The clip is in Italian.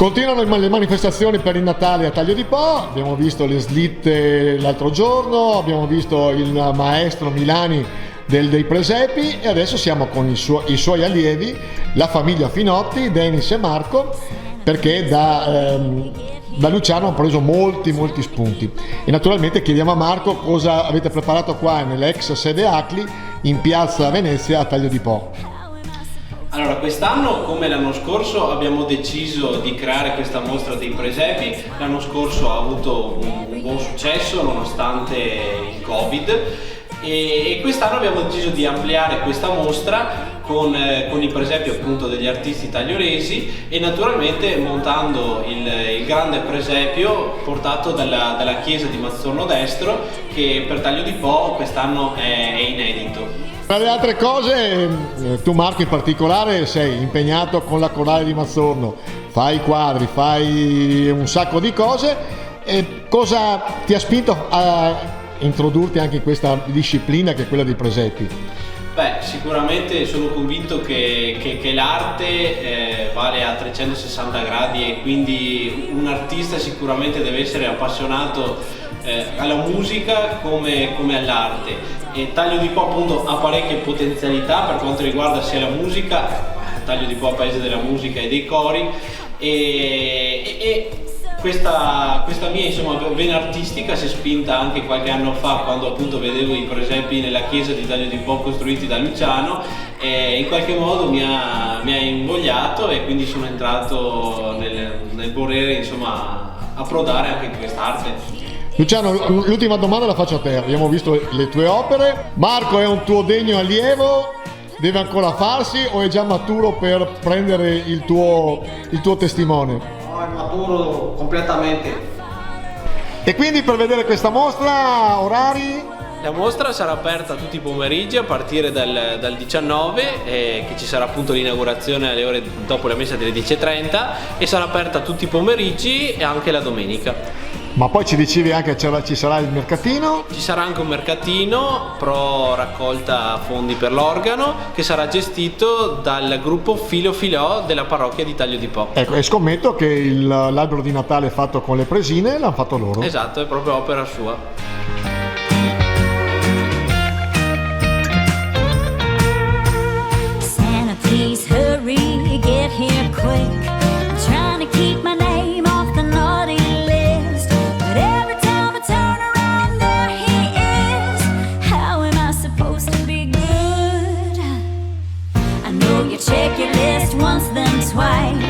Continuano le manifestazioni per il Natale a Taglio di Po, abbiamo visto le slitte l'altro giorno, abbiamo visto il maestro Milani dei presepi e adesso siamo con i suoi allievi, la famiglia Finotti, Denis e Marco, perché da Luciano hanno preso molti spunti. E naturalmente chiediamo a Marco cosa avete preparato qua nell'ex sede Acli in piazza Venezia a Taglio di Po. Allora, quest'anno, come l'anno scorso, abbiamo deciso di creare questa mostra dei presepi. L'anno scorso ha avuto un buon successo nonostante il Covid e quest'anno abbiamo deciso di ampliare questa mostra con i presepi appunto degli artisti taglioresi e naturalmente montando il grande presepio portato dalla chiesa di Mazzorno Destro, che per Taglio di Po quest'anno è inedito. Tra le altre cose, tu Marco in particolare sei impegnato con la Corale di Mazzorno, fai quadri, fai un sacco di cose, e cosa ti ha spinto a introdurti anche in questa disciplina che è quella dei presepi? Beh, sicuramente sono convinto che l'arte vale a 360 gradi e quindi un artista sicuramente deve essere appassionato alla musica come all'arte. E Taglio di Po appunto ha parecchie potenzialità per quanto riguarda sia la musica, Taglio di Po paese della musica e dei cori, e questa mia insomma vena artistica si è spinta anche qualche anno fa, quando appunto vedevo i presepi nella chiesa di Taglio di Po costruiti da Luciano, e in qualche modo mi ha invogliato e quindi sono entrato nel volere insomma approdare anche in quest'arte. Luciano, l'ultima domanda la faccio a te. Abbiamo visto le tue opere. Marco è un tuo degno allievo? Deve ancora farsi o è già maturo per prendere il tuo testimone? No, è maturo completamente. E quindi per vedere questa mostra, orari? La mostra sarà aperta tutti i pomeriggi a partire dal 19, che ci sarà appunto l'inaugurazione alle ore dopo la messa delle 10:30, e sarà aperta tutti i pomeriggi e anche la domenica. Ma poi ci dicevi anche che ci sarà il mercatino? Ci sarà anche un mercatino pro raccolta fondi per l'organo che sarà gestito dal gruppo Filo Filò della parrocchia di Taglio di Po. Ecco, e scommetto che l'albero di Natale fatto con le presine l'hanno fatto loro. Esatto, è proprio opera sua. Please hurry, get here quick. I'm trying to keep my name off the naughty list, but every time I turn around, there he is. How am I supposed to be good? I know you check your list once, then twice.